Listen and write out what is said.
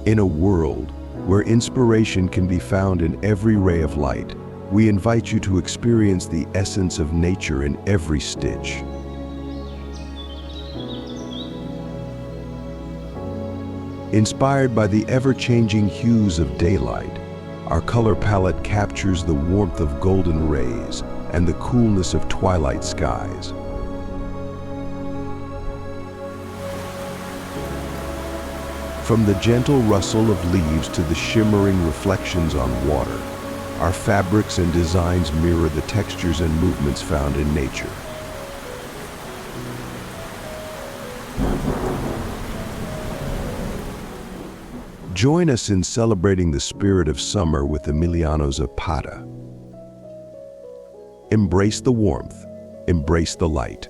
In a world where inspiration can be found in every ray of light, we invite you to experience the essence of nature in every stitch. Inspired by the ever-changing hues of daylight, our color palette captures the warmth of golden rays and the coolness of twilight skies. From the gentle rustle of leaves to the shimmering reflections on water, our fabrics and designs mirror the textures and movements found in nature. Join us in celebrating the spirit of summer with Emiliano Zapata. Embrace the warmth, embrace the light.